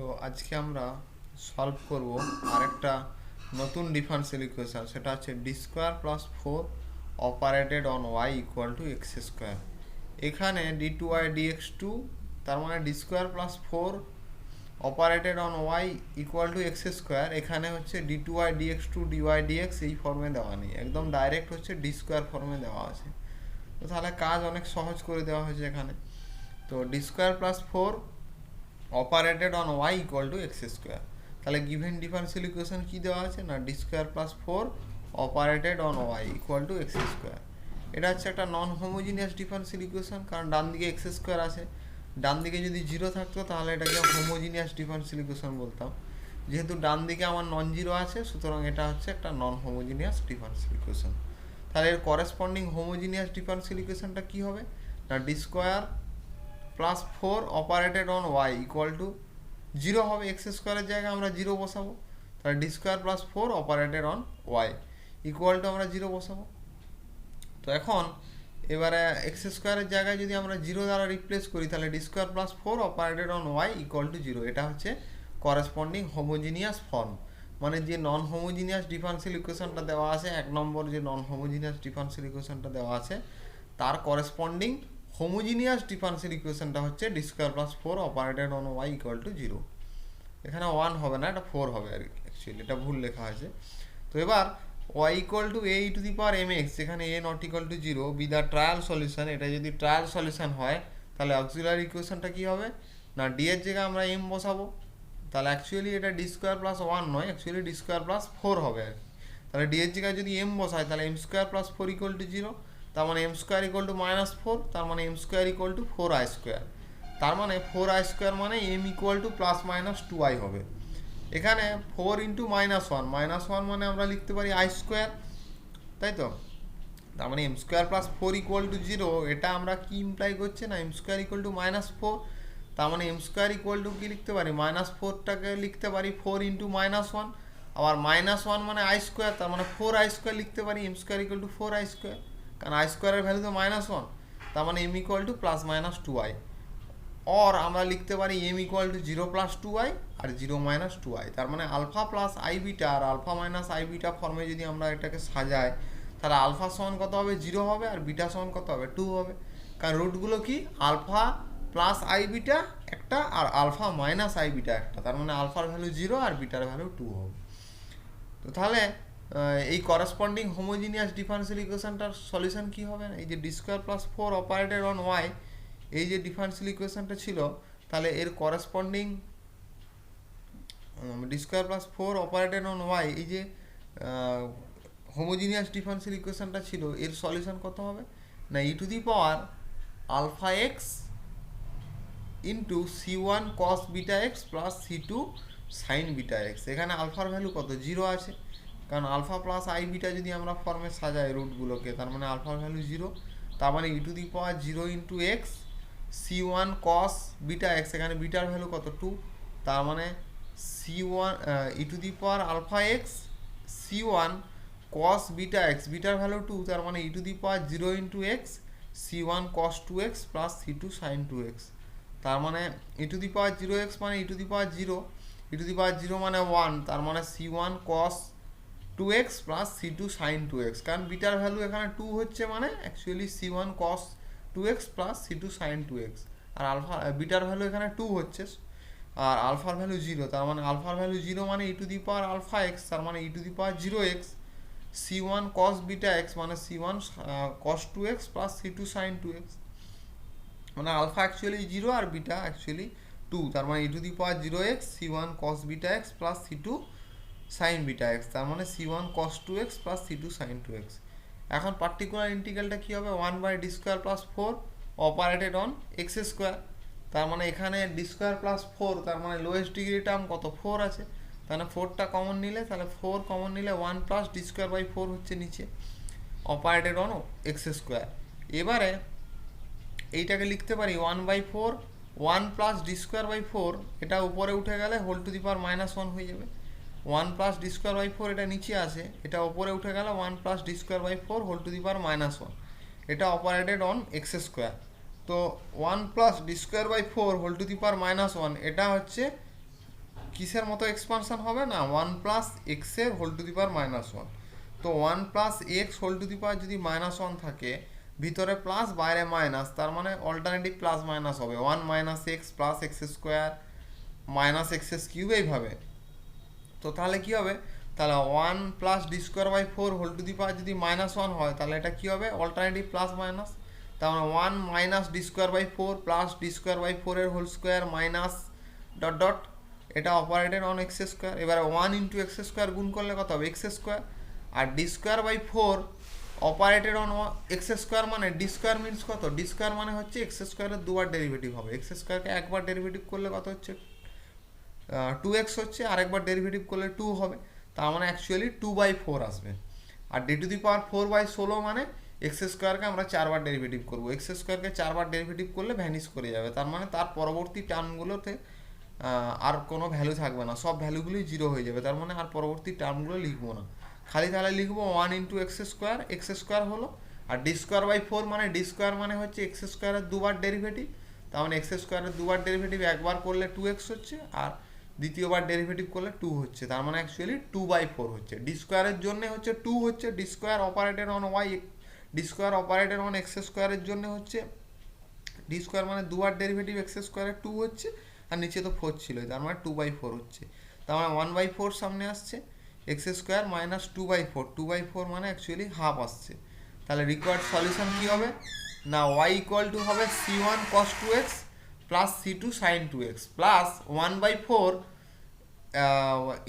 তো আজকে আমরা সলভ করব আরেকটা নতুন ডিফারেনশিয়াল ইকুয়েশন, সেটা হচ্ছে D square plus four operated on Y equal to x square. এখানে d two y d x two, তার মানে D square plus four operated on Y equal to x square. এখানে হচ্ছে d two y d x two d y d x এই ফর্মে দেওয়া নেই, একদম ডাইরেক্ট হচ্ছে ডি স্কোয়ার ফর্মে দেওয়া আছে। তো তাহলে কাজ অনেক সহজ করে দেওয়া হয়েছে এখানে। তো D square plus four operated on Y equal to x square. তাহলে গিভেন ডিফারেনশিয়াল ইকুয়েশন কী দেওয়া আছে না, D square plus four operated on Y equal to x square. এটা হচ্ছে একটা নন হোমোজিনিয়াস ডিফারেনশিয়াল ইকুয়েশন, কারণ ডান দিকে এক্স স্কোয়ার আছে, ডান দিকে যদি জিরো থাকতো তাহলে এটাকে হোমোজিনিয়াস ডিফারেনশিয়াল ইকুয়েশন বলতাম। যেহেতু ডান দিকে আমার নন জিরো আছে, সুতরাং এটা হচ্ছে একটা নন হোমোজিনিয়াস ডিফারেনশিয়াল ইকুয়েশন। তাহলে এর করেসপন্ডিং হোমোজিনিয়াস ডিফারেনশিয়াল ইকুয়েশনটা কী হবে না, D square plus four operated on Y equal to zero হবে। এক্স স্কোয়ারের জায়গায় আমরা জিরো বসাবো, তাহলে D square plus four operated on Y equal to আমরা জিরো বসাবো। তো এখন এবারে এক্স স্কোয়ারের জায়গায় যদি আমরা জিরো দ্বারা রিপ্লেস করি, তাহলে D square plus four operated on Y equal to zero. এটা হচ্ছে করেসপন্ডিং হোমোজিনিয়াস ফর্ম, মানে যে নন হোমোজিনিয়াস ডিফারেনশিয়াল ইকুয়েশনটা দেওয়া আছে, এক নম্বর যে নন হোমোজিনিয়াস ডিফারেনশিয়াল ইকুয়েশনটা দেওয়া আছে, তার করেসপন্ডিং হোমোজিনিয়াস ডিফারেনশিয়াল ইকুয়েশনটা হচ্ছে D square plus four operated on Y equal to zero. এখানে ওয়ান হবে না, এটা ফোর হবে আর কি, অ্যাকচুয়ালি এটা ভুল লেখা হয়েছে। তো এবার y equal to a to the power m x, যেখানে a not equal to zero, be the trial solution. এটা যদি ট্রায়াল সলিউশন হয় তাহলে অক্সিলারি ইকুয়েশনটা কী হবে না, ডি এর জায়গায় আমরা এম বসাবো, তাহলে অ্যাকচুয়ালি এটা ডি স্কোয়ার প্লাস ওয়ান নয়, actually D square plus four হবে আর কি। তাহলে ডি এর জায়গায় যদি এম বসায় তাহলে M square plus four equal to zero, তার মানে M square equal to minus four, তার মানে M square equal to four I square. তার মানে ফোর আই স্কোয়ার মানে M equal to plus minus two I হবে। এখানে ফোর ইন্টু মাইনাস ওয়ান মানে আমরা লিখতে পারি আই স্কোয়ার, তাই তো। তার মানে M square plus four equal to zero, এটা আমরা কি ইমপ্লাই করছে না, M square equal to minus four. তার মানে এম স্কোয়ার ইকুয়াল টু কী লিখতে পারি, মাইনাস ফোরটাকে লিখতে পারি ফোর ইন্টু মাইনাস ওয়ান, আবার মাইনাস ওয়ান মানে আই স্কোয়ার, তার মানে ফোর আই স্কোয়ার লিখতে পারি M square equal to four I square, কারণ আই স্কোয়ারের ভ্যালু তো মাইনাস ওয়ান, তার মানে M equal to plus minus two I. और আমরা লিখতে পারি M equal to zero plus two I আর জিরো মাইনাস টু আই। তার মানে আলফা প্লাস আই বিটা আর আলফা মাইনাস আই বিটা ফর্মে যদি আমরা এটাকে সাজাই, তাহলে আলফা সমান কত হবে, জিরো হবে, আর বিটা সমান কত হবে, টু হবে। কারণ রুটগুলো কি, আলফা প্লাস আই বিটা একটা আর আলফা মাইনাস আই বিটা একটা, তার মানে আলফার ভ্যালু জিরো আর বিটার ভ্যালু টু হবে। তো তাহলে এই করেসপন্ডিং হোমোজিনিয়াস ডিফারেনশিয়াল ইকুয়েশনটার সলিউশন কী হবে, এই যে D square plus four operated on Y, এই যে ডিফারেনশিয়াল ইকুয়েশনটা ছিল, তাহলে এর corresponding D square plus four operated on Y, এই যে হোমোজিনিয়াস ডিফারেনশিয়াল ইকুয়েশনটা ছিল, এর সলিউশন কত হবে না, e to the power alpha x into c one cos beta x plus c two sine beta x. এখানে আলফার ভ্যালু কত, জিরো আছে, কারণ আলফা প্লাস আই বিটা যদি আমরা ফর্মে সাজাই রুটগুলোকে, তার মানে আলফার ভ্যালু জিরো, তার মানে e to the power zero into x c one cos beta x, এখানে বিটার ভ্যালু কত, টু, তার মানে c one e to the power alpha x c one cos beta x, বিটার ভ্যালু টু, তার মানে e to the power zero into x c one cos two x plus c two sine two x. তার মানে e to the power zero x মানে e to the power zero, e to the power zero মানে one, তার মানে c one cos two x plus c two sine two x, কারণ বিটার value এখানে two হচ্ছে, মানে actually c one cos two x plus c two sine two x, আর alpha বিটার ভ্যালু এখানে টু হচ্ছে আর আলফার ভ্যালু জিরো, তার মানে আলফার ভ্যালু জিরো মানে e to the power alpha x, তার মানে e to the power zero x c one cos beta x মানে c one cos two x plus c two sine two x, মানে alpha actually zero আর beta actually two, তার মানে e to the power zero x c one cos beta x plus c two sine beta x, তার মানে c one cos two x plus c two sine two X. এখন particular ইন্টিগ্রালটা কী হবে, one by D square plus four operated on x square. তার মানে এখানে D square plus four, তার মানে লোয়েস্ট ডিগ্রি টার্ম কত, ফোর আছে, তাহলে ফোরটা কমন নিলে, তাহলে ফোর কমন নিলে one plus D square by four হচ্ছে নিচে অপারেটেড অন এক্স স্কোয়ার। এবারে এইটাকে লিখতে পারি one by four one plus D square by four, এটা উপরে উঠে গেলে whole to the power minus one হয়ে যাবে, one plus D square by four এটা নিচে আসে, এটা ওপরে উঠে গেলে one plus D square by four whole to the power minus one, এটা অপারেটেড অন এক্স স্কোয়ার। তো one plus D square by four whole to the power minus one, এটা হচ্ছে কিসের মতো এক্সপানশন হবে না 1 প্লাস এক্স এর whole to the power minus one. তো 1 plus x whole to the power যদি মাইনাস ওয়ান থাকে, ভিতরে প্লাস বাইরে মাইনাস, তার মানে অল্টারনেটিভ প্লাস মাইনাস হবে 1 minus x plus x square minus x cube এইভাবে। তো তাহলে কি হবে, তাহলে 1 plus D square by 4 whole to the power যদি মাইনাস ওয়ান হয় তাহলে এটা কি হবে অল্টারনেটিভ প্লাস মাইনাস, তার মানে 1 minus D square by 4 plus D square by 4 এর whole square minus dot dot, এটা অপারেটেড অন এক্স স্কোয়ার। এবারে 1 ইন্টু এক্স স্কোয়ার গুণ করলে কত হবে এক্স স্কোয়ার, আর D square by 4 operated on x square, মানে ডি স্কোয়ার মিনস কত, ডি স্কোয়ার মানে হচ্ছে এক্স স্কোয়ারের দুবার ডেরিভেটিভ হবে। এক্স স্কোয়ারকে একবার ডেরিভেটিভ করলে কত হচ্ছে 2x হচ্ছে, আর একবার ডেরিভেটিভ করলে 2 হবে, তার মানে অ্যাকচুয়ালি 2/4 আসবে। আর ডি টু দি পাওয়ার 4/16 মানে এক্স স্কোয়ারকে আমরা 4 বার ডেরিভেটিভ করবো, এক্স স্কোয়ারকে 4 বার ডেরিভেটিভ করলে ভ্যানিশ করে যাবে, তার মানে তার পরবর্তী টার্মগুলোতে আর কোনো ভ্যালু থাকবে না, সব ভ্যালুগুলোই জিরো হয়ে যাবে, তার মানে আর পরবর্তী টার্মগুলো লিখবো না, খালি তাহলে লিখবো 1 ইন্টু এক্স স্কোয়ার হলো, আর ডি স্কোয়ার বাই 4 মানে ডি স্কোয়ার মানে হচ্ছে এক্স স্কোয়ারের দুবার ডেরিভেটিভ, তার মানে এক্স স্কোয়ারের দুবার ডেরিভেটিভ একবার করলে 2x হচ্ছে, আর দ্বিতীয়বার ডেরিভেটিভ করলে 2 হচ্ছে, তার মানে অ্যাকচুয়ালি 2/4 হচ্ছে। ডি স্কোয়ারের জন্য হচ্ছে 2 হচ্ছে, D square operated on Y, D square operated on X স্কোয়ারের জন্য হচ্ছে ডি স্কোয়ার মানে দুবার ডেরিভেটিভ এক্স স্কোয়ারের 2 হচ্ছে, আর নিচে তো 4 ছিল, তার মানে 2/4 হচ্ছে, তার মানে 1/4 সামনে আসছে, এক্স স্কোয়ার মাইনাস 2/4 মানে অ্যাকচুয়ালি হাফ আসছে। তাহলে রিকোয়ার্ড সলিউশন কী হবে না y ইকুয়াল টু হবে c1 cos 2x plus c2 sin 2x plus 1/4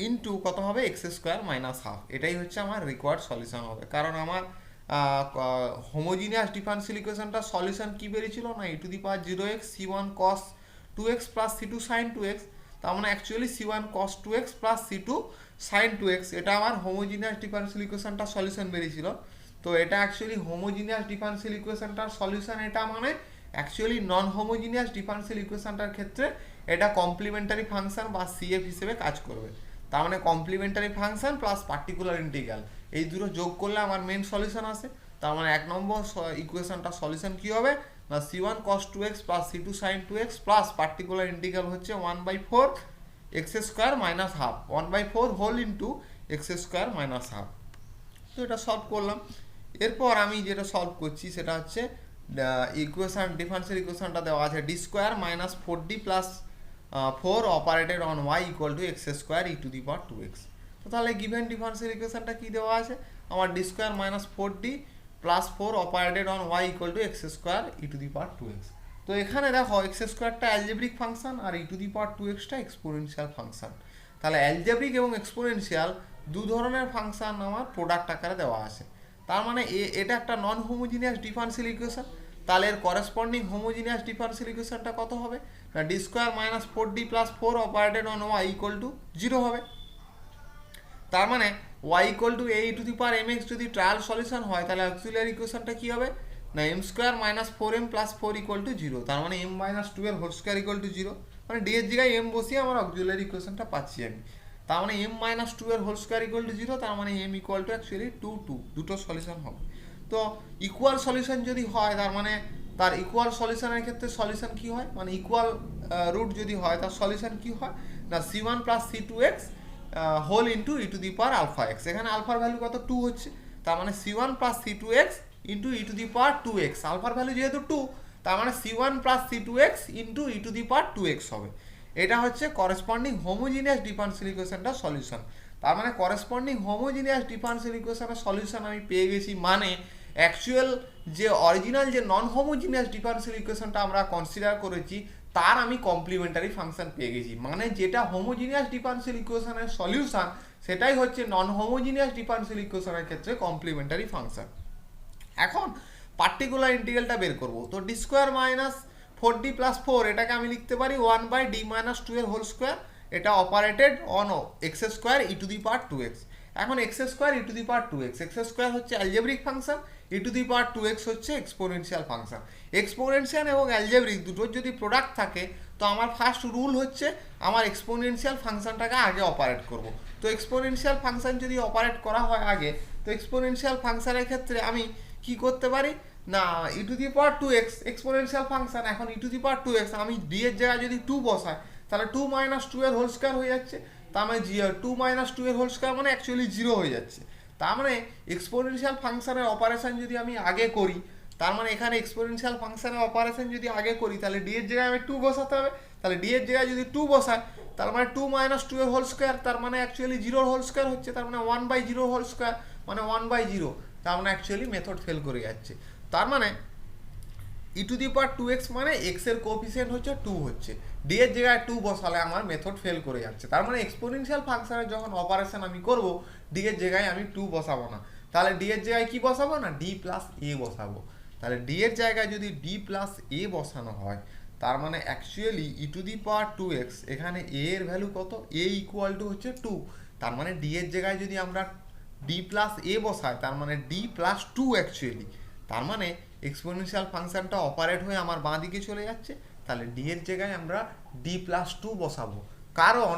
into কত হবে এক্স স্কোয়ার মাইনাস হাফ, এটাই হচ্ছে আমার রিকোয়ার্ড সলিউশন হবে। কারণ আমার হোমোজিনিয়াস ডিফারেন্সিয়াল ইকুয়েশনটা সলিউশন কী বেরিয়েছিল না e to the power 0x c1 cos 2x plus c2 sin 2x, তার মানে actually c1 cos 2x plus c2 sin 2x, এটা আমার হোমোজিনিয়াস ডিফারেন্সিয়াল ইকুয়েশনটা সলিউশন বেরিয়েছিল। তো এটা অ্যাকচুয়ালি হোমোজিনিয়াস ডিফারেন্সিয়াল ইকুয়েশনটার সলিউশন, এটা মানে অ্যাকচুয়ালি নন হোমোজিনিয়াস ডিফারেন্সিয়াল ইকুয়েশনটার ক্ষেত্রে এটা কমপ্লিমেন্টারি ফাংশন বা সিএফ হিসেবে কাজ করবে, তার মানে complimentary function plus particular integral এই দুটো যোগ করলে আমার মেন সলিউশন আসে, তার মানে 1 নম্বর ইকুয়েশনটার সলিউশন কী হবে না c1 cos 2x plus c2 sin 2x প্লাস পার্টিকুলার ইন্টিগ্রাল হচ্ছে 1/4 X square minus half, 1/4 whole into X square minus half. তো এটা সলভ করলাম, এরপর আমি যেটা সলভ করছি সেটা হচ্ছে ইকুয়েশন ডিফারেন্সিয়াল ইকুয়েশনটা দেওয়া আছে D square minus 4d plus 4 operated on Y equal to x square E to the power 2x। তো তাহলে গিভেন ডিফারেন্সিয়াল ইকুয়েশনটা কী দেওয়া আছে, আমার d square minus 4d plus 4 operated on Y equal to x square E to the power 2x। তো এখানে দেখো x স্কোয়ারটা algebraic function আর ই টু দি পাওয়ার 2xটা এক্সপোনেনশিয়াল ফাংশন, তাহলে অ্যালজেব্রিক এবং এক্সপোনেনশিয়াল দু ধরনের ফাংশন আমার প্রোডাক্ট আকারে দেওয়া আছে, তার মানে এটা একটা নন হোমোজিনিয়াস ডিফারেন্সিয়াল ইকুয়েশন, তাহলে এর করেসপন্ডিং হোমোজিনিয়াস ডিফারেন্সিয়াল ইকুয়েশনটা কত হবে না D square minus 4d plus 4 operated on Y equal to 0 হবে, তার মানে y equal to a to the power mx যদি ট্রায়াল সলিউশন হয় তাহলে অক্সিলিয়ারি ইকুয়েশনটা কী হবে না m square minus 4m plus 4 equal to 0, তার মানে m মাইনাস 2 এর হোল স্কোয়ার ইকুয়াল টু 0, মানে d এর জায়গায় m বসিয়ে আমার অক্সিলিয়ারি ইকুয়েশনটা পাচ্ছি আমি, তার মানে m মাইনাস 2 এর হোল স্কোয়ার ইকুয়াল টু 0, তার মানে m ইকুয়াল টু অ্যাকচুয়ালি 2 দুটো সলিউশন হবে। তো ইকুয়াল সলিউশন যদি হয় তার মানে তার ইকুয়াল সলিউশনের ক্ষেত্রে সলিউশন কী হয় মানে ইকুয়াল রুট যদি হয় তার সলিউশন কী হয় না c1 plus c2x whole into E to the power alpha X, এখানে আলফার ভ্যালু কত 2 হচ্ছে, তার মানে c1 plus c2x into E to the power 2x, আলফার ভ্যালু যেহেতু 2 তার মানে c1 plus c2x into E to the power 2x হবে, এটা হচ্ছে করেসপন্ডিং হোমোজিনিয়াস ডিফারেন্সিয়াল ইকুয়েশনটার সলিউশন। তার মানে করেসপন্ডিং হোমোজিনিয়াস ডিফারেন্সিয়াল ইকুয়েশনের সলিউশন আমি পেয়ে গেছি, মানে অ্যাকচুয়াল যে অরিজিনাল যে নন হোমোজিনিয়াস ডিফারেন্সিয়াল ইকুয়েশনটা আমরা কনসিডার করেছি তার আমি কমপ্লিমেন্টারি ফাংশন পেয়ে গেছি, মানে যেটা হোমোজিনিয়াস ডিফারেন্সিয়াল ইকুয়েশনের সলিউশন সেটাই হচ্ছে নন হোমোজিনিয়াস ডিফারেন্সিয়াল ইকুয়েশনের ক্ষেত্রে কমপ্লিমেন্টারি ফাংশন। এখন পার্টিকুলার ইন্টিগ্রালটা বের করব, তো D square minus 4d plus 4 এটাকে আমি লিখতে পারি 1/d মাইনাস 2 এর হোল স্কোয়ার, এটা operated on x square E to the power 2x। এখন x square E to the power 2x, x square হচ্ছে algebraic function, e to the power 2x হচ্ছে exponential function. Exponential এবং algebraic দুটোর যদি product থাকে তো আমার ফার্স্ট রুল হচ্ছে আমার এক্সপোনেনশিয়াল ফাংশনটাকে আগে অপারেট করব, তো এক্সপোনেনশিয়াল ফাংশন যদি অপারেট করা হয় আগে, তো এক্সপোনেনশিয়াল ফাংশনের ক্ষেত্রে আমি কি করতে পারি না e to the power 2x exponential function, এখন e to the power 2x আমি ডি এর জায়গায় যদি 2 বসাই তাহলে 2 মাইনাস 2 এর হোল স্কয়ার হয়ে যাচ্ছে, তার মানে 2 মাইনাস 2 এর হোল স্কয়ার মানে অ্যাকচুয়ালি 0 হয়ে যাচ্ছে। তার মানে এক্সপোনেনশিয়াল ফাংশনের অপারেশন যদি আমি আগে করি, তার মানে এখানে এক্সপোনেনশিয়াল ফাংশনের অপারেশন যদি আগে করি, তাহলে ডি এর জায়গায় আমি 2 বসাতে হবে। তাহলে ডি এর জায়গায় যদি 2 বসাই, তার মানে 2 মাইনাস 2 এর হোল স্কয়ার, তার মানে অ্যাকচুয়ালি 0 হোল স্কয়ার হচ্ছে, তার মানে 1/0 হোল স্কয়ার মানে 1/0, তার মানে অ্যাকচুয়ালি মেথড ফেল করে যাচ্ছে। তার মানে e to the power 2x মানে x এর কোএফিসিয়েন্ট হচ্ছে 2 হচ্ছে, ডি এর জায়গায় 2 বসালে আমার মেথড ফেল করে যাচ্ছে। তার মানে এক্সপোনেনশিয়াল ফাংশনের যখন অপারেশন আমি করব, ডি এর জায়গায় আমি 2 বসাবো না, তাহলে ডি এর জায়গায় কি বসাবো না ডি প্লাস এ বসাবো। তাহলে ডি এর জায়গায় যদি ডি প্লাস এ বসানো হয়, তার মানে actually E to the power 2x, এখানে এ এর ভ্যালু কত, এ ইকুয়াল টু হচ্ছে 2, তার মানে ডি এর জায়গায় যদি আমরা ডি প্লাস এ বসাই, তার মানে ডি প্লাস 2 অ্যাকচুয়ালি, তার মানে এক্সপোনেনশিয়াল ফাংশনটা অপারেট হয়ে আমার বাঁ দিকে চলে যাচ্ছে। তাহলে ডি এর জায়গায় আমরা ডি প্লাস 2 বসাবো, কারণ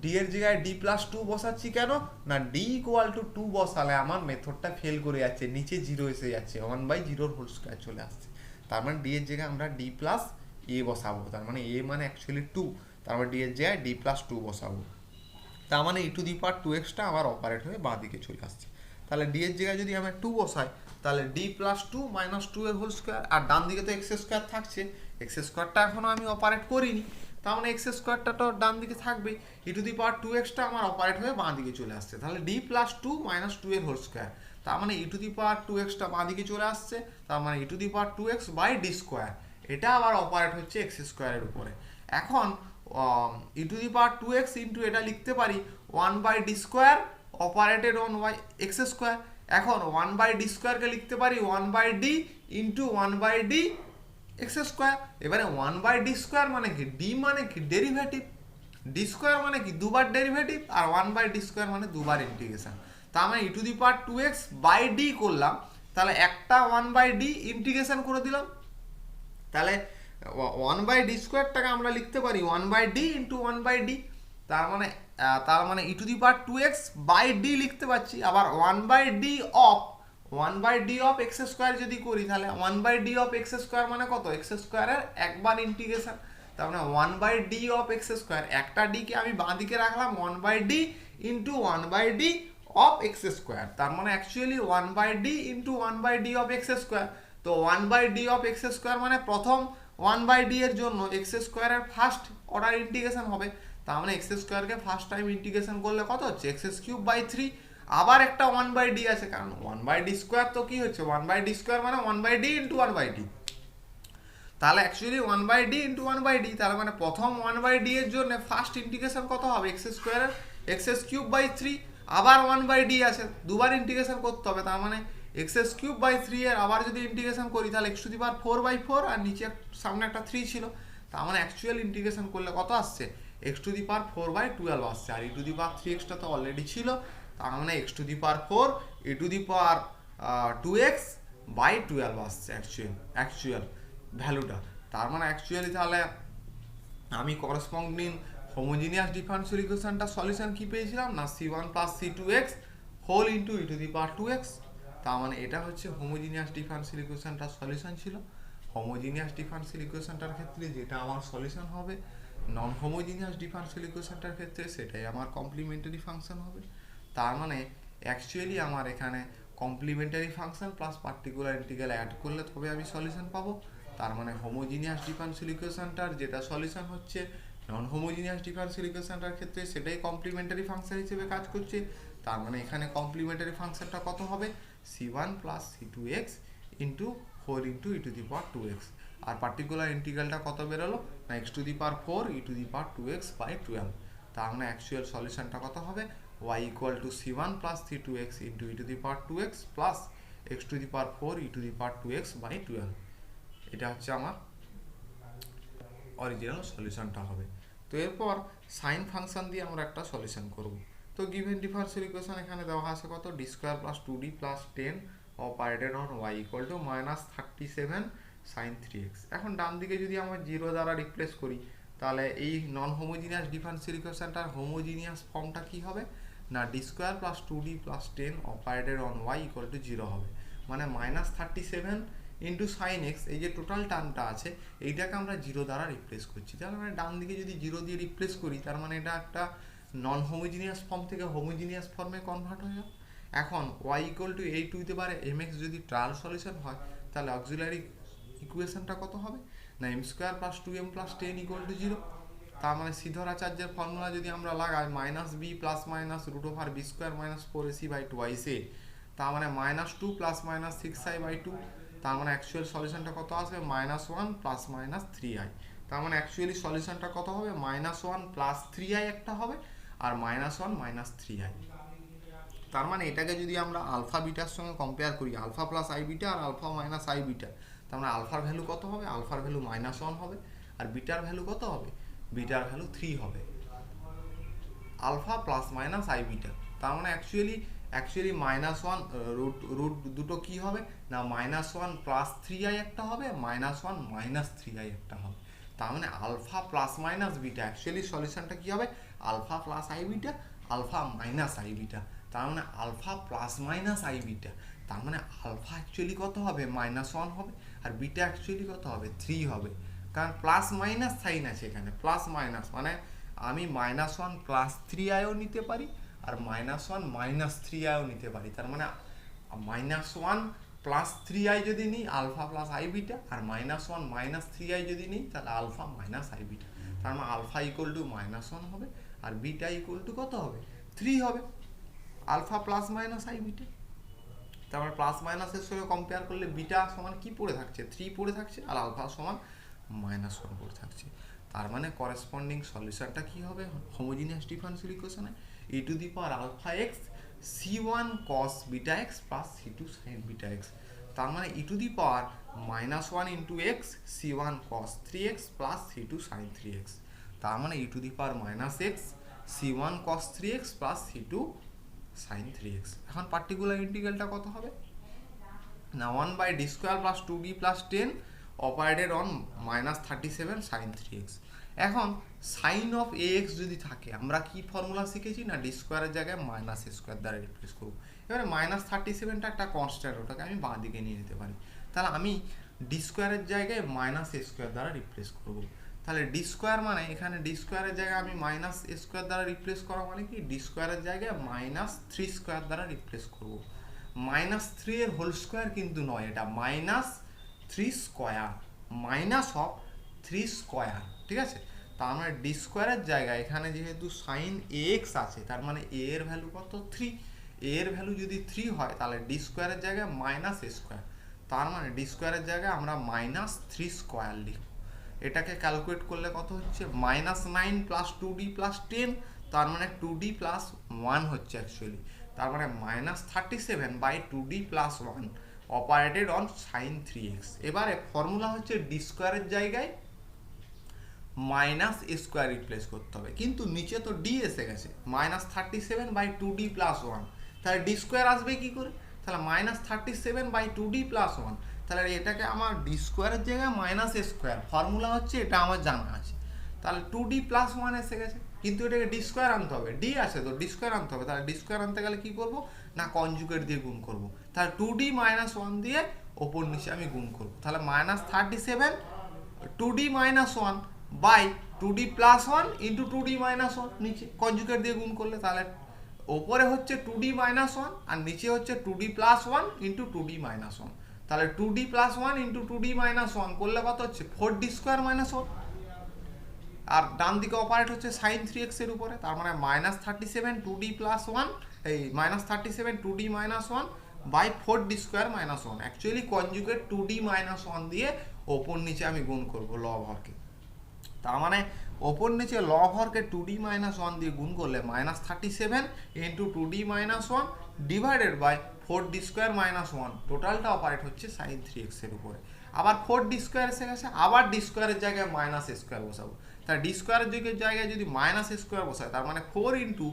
ডি এর জায়গায় ডি প্লাস 2 বসাচ্ছি কেন না, ডি ইকুয়াল টু 2 বসালে আমার মেথডটা ফেল করে যাচ্ছে, নিচে 0 এসে যাচ্ছে, 1/0 হোল স্কয়ার চলে আসছে। তার মানে ডি এর জায়গায় আমরা ডি প্লাস এ বসাবো, তার মানে এ মানে অ্যাকচুয়ালি 2, তার মানে ডি এর জায়গায় ডি প্লাস 2 বসাবো। তার মানে e to the power 2x আমার অপারেট হয়ে বাঁ দিকে চলে আসছে। তাহলে ডি এর জায়গায় যদি আমরা 2 বসাই, তাহলে ডি প্লাস 2 মাইনাস 2 এর হোল স্কয়ার, আর ডান দিকে তো এক্স স্কয়ার থাকছে, এক্স স্কয়ারটা এখনো আমি অপারেট করিনি, তার মানে এক্স স্কয়ারটা তো ডান দিকে থাকবেই, ই টু দি পাওয়ার 2xটা আমার অপারেট হয়ে বাঁ দিকে চলে আসছে। তাহলে ডি প্লাস 2 মাইনাস 2 এর হোল স্কয়ার, তার মানে ই টু দি পাওয়ার 2xটা বাঁ দিকে চলে আসছে, তার মানে e to the power 2x by d square, এটা আবার অপারেট হচ্ছে এক্স স্কয়ারের উপরে। এখন e to the power 2x into এটা লিখতে পারি 1/d square operated on Y X square. এখন 1/d স্কয়ারকে লিখতে পারি 1/d into 1/d x square. এবারে 1/d স্কয়ার মানে কি, ডি মানে কি ডেরিভেটিভ, ডি স্কয়ার মানে কি দুবার ডেরিভেটিভ, আর 1/d স্কয়ার মানে দুবার ইন্টিগ্রেশন। তার মানে e to the power 2x by d করলাম, তাহলে একটা 1/d ইন্টিগ্রেশন করে দিলাম, তাহলে 1/d স্কয়ারটাকে আমরা লিখতে পারি 1/d ইন্টু 1/d, তার মানে e to the power 2x by d লিখতে পাচ্ছি। আবার 1/d অফ এক্স স্কয়ার যদি করি, তাহলে 1/d অফ এক্স স্কয়ার মানে কত, এক্স স্কয়ারের একবার ইন্টিগ্রেশন, তার মানে 1/d অফ এক্স স্কয়ার, একটা d কে আমি বাঁ দিকে রাখলাম 1/d into 1/d of x square, তার মানে actually 1/d into 1/d of x square. তো 1/d অফ এক্স স্কয়ার মানে প্রথম 1/d এর জন্য এক্স স্কয়ারের ফার্স্ট অর্ডার ইন্টিগ্রেশন হবে, তার মানে এক্স স্কয়ারকে ফার্স্ট টাইম ইন্টিগ্রেশন করলে কত হচ্ছে এক্স কিউব বাই 3, আবার একটা 1/d আছে, কারণ 1/d স্কয়ার তো কি হচ্ছে 1/d স্কয়ার মানে 1/d ইন্টু 1/d, তাহলে অ্যাকচুয়ালি 1/d ইন্টু 1/d, তার মানে প্রথম 1/d এর জন্য ফার্স্ট ইন্টিগ্রেশন কত হবে এক্স স্কয়ারের এক্স কিউব বাই 3, আবার 1/d আছে, দুবার ইন্টিগ্রেশন করতে হবে, তার মানে এক্স কিউব বাই 3 এর আবার যদি ইন্টিগ্রেশন করি, তাহলে এক্স টু দি পাওয়ার 4/4, আর নিচে সামনে একটা 3 ছিল, তার মানে অ্যাকচুয়াল ইন্টিগ্রেশন করলে কত আসছে এক্স টু দি পাওয়ার 4/12 আসছে, আর ই টু দি পাওয়ার 3xটা তো অলরেডি ছিল, তার মানে x to the power 4 e to the power 2x by 12 আসছে অ্যাকচুয়াল ভ্যালুটা। তার মানে অ্যাকচুয়ালি তাহলে আমি করসপন্ডিং হোমোজিনিয়াস ডিফারেনশিয়াল ইকুয়েশনটা সলিউশন কি পেয়েছিলাম না c1 plus c2x whole into E to the power 2x, তার মানে এটা হচ্ছে হোমোজিনিয়াস ডিফারেনশিয়াল ইকুয়েশনটার সলিউশন ছিল। হোমোজিনিয়াস ডিফারেনশিয়াল ইকুয়েশনটার ক্ষেত্রে যেটা আমার সলিউশন হবে, নন হোমোজিনিয়াস ডিফারেনশিয়াল ইকুয়েশনটার ক্ষেত্রে সেটাই আমার কমপ্লিমেন্টারি ফাংশন হবে। তার মানে অ্যাকচুয়ালি আমার এখানে complementary function plus particular integral add করলে তবে আমি সলিউশন পাবো। তার মানে হোমোজিনিয়াস ডিফারেনশিয়াল ইকুয়েশনটার যেটা সলিউশন হচ্ছে, নন হোমোজিনিয়াস ডিফারেনশিয়াল ইকুয়েশনটার ক্ষেত্রে সেটাই কমপ্লিমেন্টারি ফাংশন হিসেবে কাজ করছে। তার মানে এখানে কমপ্লিমেন্টারি ফাংশনটা কত হবে c1 plus c2x into whole into E to the power 2x, আর পার্টিকুলার ইন্টিগ্রালটা কত বেরোলো না x to the power 4 e to the power 2x by 12, তার মানে অ্যাকচুয়াল সলিউশনটা কত হবে y equal to c1 plus c2x into E to the power 2x plus x to the power 4 e to the power 2x by 12, এটা হচ্ছে আমার original সলিউশনটা হবে। তো এরপর সাইন ফাংশন দিয়ে আমরা একটা সলিউশন করব। তো গিভেন ডিফারেনশিয়াল ইকুয়েশন এখানে দেওয়া আছে কত d square plus 2d plus 10 operated on y equal two -37 sin 3x। এখন ডান দিকে যদি আমরা 0 দ্বারা রিপ্লেস করি, তাহলে এই নন হোমোজিনিয়াস ডিফারেনশিয়াল ইকুয়েশনটার হোমোজিনিয়াস ফর্মটা কি হবে না d square plus 2d plus 10 operated on y equal to 0 হবে, মানে -37 ইন্টু সাইন এক্স, এই যে টোটাল টার্মটা আছে এইটাকে আমরা জিরো দ্বারা রিপ্লেস করছি। তার মানে ডান দিকে যদি জিরো দিয়ে রিপ্লেস করি তার মানে এটা একটা নন হোমোজিনিয়াস ফর্ম থেকে হোমোজিনিয়াস ফর্মে কনভার্ট হয়ে যাবে। এখন y equal to e to দিতে পারে এম এক্স যদি ট্রায়াল সলিউশন হয় তাহলে অক্সিলারি ইকুয়েশনটা কত হবে না M square plus two m plus 10 equal to zero. তার মানে শ্রীধরাচার্যের ফর্মুলা যদি আমরা লাগাই minus b plus minus root over b square minus 4ac by 2ic, তার মানে minus 2 plus minus 6i by 2, তার মানে অ্যাকচুয়াল সলিউশনটা কত আসবে -1 প্লাস মাইনাস 3i। তার মানে অ্যাকচুয়ালি সলিউশনটা কত হবে -1 প্লাস 3i একটা হবে আর -1 মাইনাস 3i। তার মানে এটাকে যদি আমরা আলফা বিটার সঙ্গে কম্পেয়ার করি, আলফা প্লাস আই বিটা আর আলফা মাইনাস আই বিটা, তার মানে আলফার ভ্যালু কত হবে, আলফার ভ্যালু -1 হবে আর বিটার ভ্যালু কত হবে, বিটার ভ্যালু 3 হবে। Alpha plus minus I beta, তার মানে অ্যাকচুয়ালি -1 রুট দুটো কি হবে না -1 প্লাস 3i একটা হবে, -1 মাইনাস 3i একটা হবে। তার মানে alpha plus minus beta actually সলিউশনটা কি হবে, alpha plus I beta alpha minus I beta. তার মানে alpha plus minus I beta, তার মানে আলফা অ্যাকচুয়ালি কত হবে -1 হবে আর বিটা অ্যাকচুয়ালি কত হবে 3 হবে। কারণ প্লাস মাইনাস সাইন আছে এখানে, প্লাস মাইনাস মানে আমি -1 প্লাস 3iও নিতে পারি আর -1 মাইনাস 3iও নিতে পারি। তার মানে -1 প্লাস 3i যদি নিই আলফা প্লাস আই বিটা আর -1 মাইনাস 3i যদি নিই তাহলে আলফা মাইনাস আই বিটা। তার মানে আলফা ইকুয়াল টু -1 হবে আর বিটা ইকুয়াল টু কত হবে 3 হবে। Alpha plus minus I beta, তারপর প্লাস মাইনাসের সঙ্গে কম্পেয়ার করলে বিটা সমান কি পড়ে থাকছে 3 পড়ে থাকছে আর আলফা সমান -1 পড়ে থাকছে। তার মানে করেসপন্ডিং সলিউশনটা কি হবে হোমোজিনিয়াস ডিফারেনশিয়াল ইকুয়েশনে e to the power alpha x c1 cos beta x plus c2 sin beta x. তার মানে e to the power -1 into x c1 cos 3x plus c2 sin 3x। তার মানে e to the power -x c1 cos 3x plus c2 sin 3x। এখন particular ইন্টিগ্রালটা কত হবে না 1/d square plus 2d plus 10 operated on -37 sin 3x। এখন sign of ax যদি থাকে আমরা কি ফর্মুলা শিখেছি না ডি স্কোয়ারের জায়গায় মাইনাস এ স্কোয়ার দ্বারা রিপ্লেস করবো। এবারে -37টা একটা কনস্ট্যান্ট, ওটাকে আমি বাঁ দিকে নিয়ে নিতে পারি। তাহলে আমি ডি স্কোয়ারের জায়গায় মাইনাস এ স্কোয়ার দ্বারা রিপ্লেস করবো। তাহলে ডি স্কোয়ার মানে এখানে ডি স্কোয়ারের জায়গায় আমি মাইনাস এ স্কোয়ার দ্বারা রিপ্লেস করা মানে কি ডি স্কোয়ারের জায়গায় -3 স্কোয়ার দ্বারা রিপ্লেস করবো। -3 এর হোল স্কোয়ার কিন্তু নয়, এটা -3 স্কোয়ার মাইনাস অফ 3 স্কোয়ার, ঠিক আছে। তার মানে ডি স্কোয়ারের জায়গায় এখানে যেহেতু সাইন এক্স আছে তার মানে এ এর ভ্যালু কত 3, এ এর ভ্যালু যদি 3 হয় তাহলে ডি স্কোয়ারের জায়গায় মাইনাস এ স্কোয়ার, তার মানে ডি স্কোয়ারের জায়গায় আমরা -3 স্কোয়ার লিখব। এটাকে ক্যালকুলেট করলে কত হচ্ছে -9 প্লাস 2d প্লাস 10, তার মানে 2d প্লাস 1 হচ্ছে অ্যাকচুয়ালি। তার মানে -37/2d plus 1 operated on sign 3x। এবারে ফর্মুলা হচ্ছে ডি স্কোয়ারের জায়গায় মাইনাস এ স্কোয়ার রিপ্লেস করতে হবে, কিন্তু নিচে তো ডি এসে গেছে -37/2d প্লাস 1, তাহলে ডি স্কোয়ার আসবে কি করে, তাহলে -37/2d প্লাস 1, তাহলে এটাকে আমার ডি স্কোয়ারের জায়গায় মাইনাস এ স্কোয়ার ফর্মুলা হচ্ছে এটা আমার জানা আছে। তাহলে 2d প্লাস 1 এসে গেছে, কিন্তু এটাকে ডি স্কোয়ার আনতে হবে, ডি আছে তো ডি স্কোয়ার আনতে হবে। তাহলে ডি স্কোয়ার আনতে গেলে কি করব না কনজুগেট দিয়ে গুণ করব। তাহলে 2d মাইনাস 1 দিয়ে ওপর নিচে আমি গুণ করব। তাহলে -37 2d minus 1 by 2d plus 1 into 2d minus 1 নিচে কনজুগেট দিয়ে গুণ করলে তাহলে ওপরে হচ্ছে 2d মাইনাস 1 আর নিচে হচ্ছে 2d plus 1 into 2d minus 1। তাহলে 2d plus 1 into 2d minus 1 করলে কত হচ্ছে 4d স্কোয়ার মাইনাস 1, আর ডান দিকে অপারেট হচ্ছে সাইন 3x এর উপরে। তার মানে -37 2d প্লাস 1 এই -37 2d minus 1 by 4d square minus 1। Actually conjugate 2d minus 1 দিয়ে ওপর নিচে আমি গুণ করব লব হরকে। তার মানে ওপর নিচে লব হরকে 2d মাইনাস 1 দিয়ে গুণ করলে -37 into 2d minus 1 divided by 4d square minus 1, টোটালটা অপারেট হচ্ছে সাইন 3x এর উপরে। আবার 4d স্কোয়ার এসে গেছে, আবার ডি স্কোয়ারের জায়গায় মাইনাস এ স্কোয়ার বসাবো। তাহলে ডি স্কোয়ারের জায়গায় যদি মাইনাস এ স্কোয়ার বসায় তার মানে 4 ইন্টু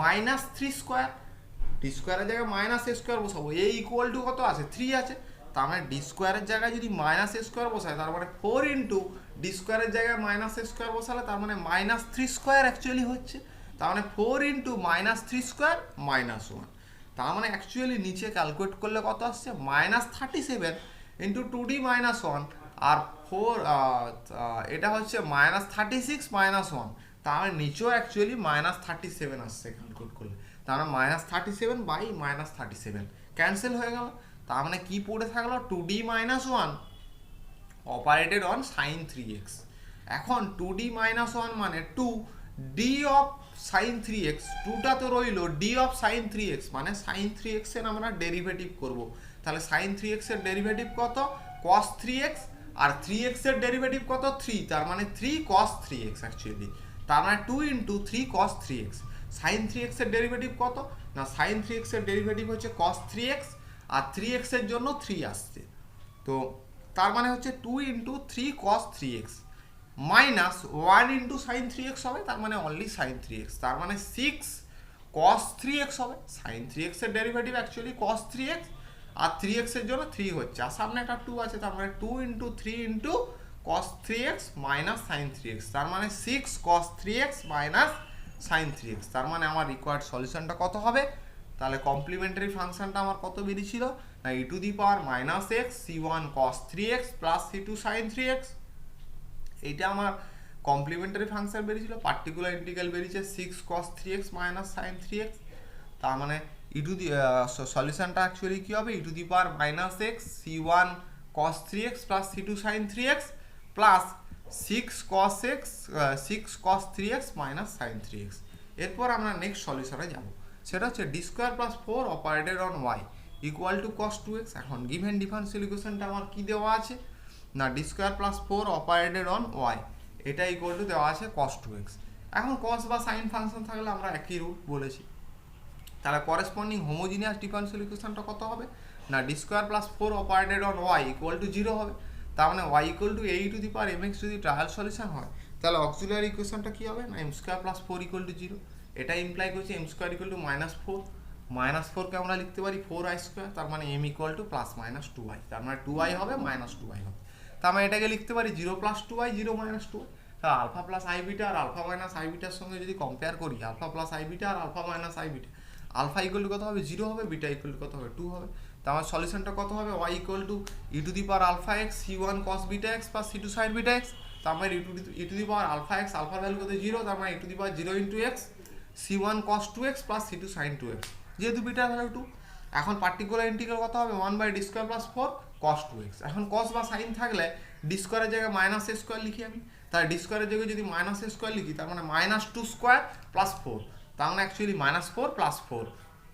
-3 স্কোয়ার, ডি স্কোয়ারের জায়গায় মাইনাস এ স্কোয়ার বসাবো, এ ইকুয়াল টু কত আছে 3 আছে। তার মানে ডি স্কোয়ারের জায়গায় যদি মাইনাস এ স্কোয়ার বসায় তার মানে 4 ইন্টু ডি স্কোয়ারের জায়গায় মাইনাস এ স্কোয়ার বসালে তার মানে -3 স্কোয়ার অ্যাকচুয়ালি হচ্ছে। তার মানে 4 ইন্টু -3 স্কোয়ার -1। তার মানে অ্যাকচুয়ালি নিচে ক্যালকুলেট করলে কত আসছে -37 ইন্টু 2d মাইনাস 1 আর 4 এটা হচ্ছে -36 -1, তার মানে নিচেও অ্যাকচুয়ালি -37 আসছে ক্যালকুলেট করলে, তার মানে -37 বাই -37 ক্যান্সেল হয়ে গেল। তার মানে কি পড়ে থাকলো 2d minus 1 operated on sign 3x। এখন 2d মাইনাস 1 মানে 2d অফ সাইন 3x, 2টা তো রইল d অফ সাইন 3x, মানে সাইন 3x এর আমরা ডেরিভেটিভ করব। তাহলে সাইন 3x এর ডেরিভেটিভ কত cos 3x, আর 3x এর ডেরিভেটিভ কত 3, তার মানে 3 cos 3x অ্যাকচুয়ালি, তার মানে 2 into 3 cos 3x। Sign 3x এর ডেরিভেটিভ কত না, সাইন 3x এর ডেরিভেটিভ হচ্ছে cos 3x, আর 3x এর জন্য 3 আসছে, তো তার মানে হচ্ছে 2 into 3 cos 3x minus 1 into sign 3x হবে, তার মানে অনলি সাইন 3x, তার মানে 6 cos 3x হবে। সাইন 3x এর ডেরিভেটিভ অ্যাকচুয়ালি cos 3x, আর 3x এর জন্য 3 হচ্ছে, আর সামনে একটা 2 আছে, তার মানে 2 into 3 into cos 3x minus sine 3x, তার মানে 6 cos 3x minus sine 3x। তার মানে আমার রিকোয়ার্ড সলিউশনটা কত হবে, তাহলে কমপ্লিমেন্টারি ফাংশনটা আমার কত বেরিয়েছিল না e to the power minus x c1 cos 3x plus c2 sin 3x, এইটা আমার কমপ্লিমেন্টারি ফাংশন বেরিয়েছিল। পার্টিকুলার ইন্টিগ্রাল বেরিয়েছে 6 cos 3x minus sin 3x, তার মানে ই টু দি সলিউশনটা অ্যাকচুয়ালি কী হবে, e to the power minus x c1 cos 3x plus c2 sin 3x plus 6 cos 3x minus sin 3x। এরপর আমরা next সলিউশনে যাব, সেটা হচ্ছে d square plus 4 operated on y equal two cos 2x। এখন given differential ইকুয়েশনটা আমার কি দেওয়া আছে না, d square plus 4 operated on y, এটা ইকুয়াল টু দেওয়া আছে cos 2x। এখন cos বা সাইন ফাংশন থাকলে আমরা একই রুট বলেছি, তাহলে করেসপন্ডিং হোমোজিনিয়াস ডিফারেন্সিয়াল ইকুয়েশনটা কত হবে না, d square plus 4 operated on y equal to 0 হবে। তার মানে y equal to a to the power mx যদি ট্রায়াল সলিউশন হয়, তাহলে অক্সিলিয়ারি ইকুয়েশনটা কি হবে না, m square plus 4 equal to 0। এটা ইমপ্লাই করছে m স্কোয়ার ইকুয়াল টু -4 কে আমরা লিখতে পারি 4i স্কোয়ার, তার মানে m equal to plus minus 2i, তার মানে 2i হবে মাইনাস 2i হবে, তার মানে এটাকে লিখতে পারি 0 প্লাস 2i 0 মাইনাস 2i। তাহলে আলফা প্লাস আই বিটা আর আলফা মাইনাস আই বিটার সঙ্গে যদি কম্পেয়ার করি, আলফা প্লাস আই বিটা আর alpha minus I beta, alpha equal to কত হবে 0 হবে, বিটা ইকুয়াল টু কত হবে 2 হবে। তো আমার সলিউশনটা কত হবে y equal to e to the power alpha x c1 cos beta x plus c2 sin beta x, তার মানে e to the power alpha x, আলফার ভ্যালু কত 0, তার মানে e to the power 0 into x c1 cos 2x plus c2 sin 2x, যেহেতু bitter value 2। এখন particular integral কত হবে 1/d square plus 4 cos 2x। এখন cos বা সাইন থাকলে d স্কোয়ারের জায়গায় মাইনাস এ স্কোয়ার লিখি আমি, তাহলে d স্কোয়ারের জায়গায় যদি মাইনাস এ স্কোয়ার লিখি, তার মানে -2 স্কোয়ার প্লাস 4, তার মানে অ্যাকচুয়ালি -4 প্লাস 4,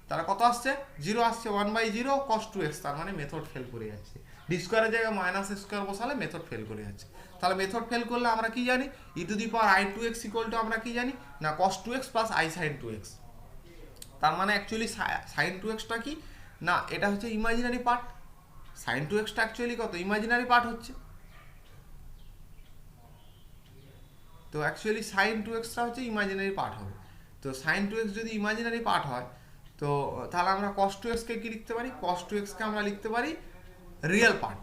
তারা কত আসছে 0 আসছে, 1/0 cos 2x, তার মানে মেথড ফেল করে যাচ্ছে। d স্কোয়ারের জায়গায় মাইনাস স্কোয়ার বসালে মেথড ফেল করে যাচ্ছে। তাহলে মেথড ফেল করলে আমরা কি জানি, e to the power i2x equal to আমরা কি জানি না cos 2x plus i sin 2x, তার মানে অ্যাকচুয়ালি sin 2xটা কি না, এটা হচ্ছে ইমাজিনারি পার্ট, sin 2xটা অ্যাকচুয়ালি কত ইমাজিনারি পার্ট হচ্ছে, তো অ্যাকচুয়ালি sin 2xটা হচ্ছে ইমাজিনারি পার্ট হবে। তো sin 2x যদি ইমাজিনারি পার্ট হয়, তো তাহলে আমরা cos 2x কে কি লিখতে পারি, cos 2x কে আমরা লিখতে পারি রিয়েল পার্ট।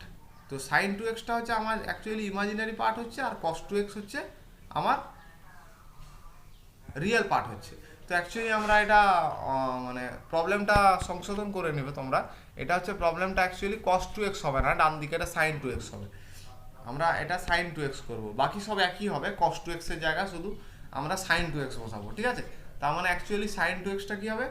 তো sin 2xটা হচ্ছে আমার অ্যাকচুয়ালি ইমাজিনারি পার্ট হচ্ছে, আর cos 2x হচ্ছে আমার রিয়েল পার্ট হচ্ছে। তো অ্যাকচুয়ালি আমরা এটা মানে প্রবলেমটা সংশোধন করে নেবে তোমরা, এটা হচ্ছে প্রবলেমটা অ্যাকচুয়ালি cos 2x হবে না, ডান দিকে এটা sin 2x হবে, আমরা এটা sin 2x করব, বাকি সব একই হবে, cos 2x এর জায়গায় শুধু আমরা sin 2x বসাবো, ঠিক আছে। তার মানে অ্যাকচুয়ালি sin 2xটা কি হবে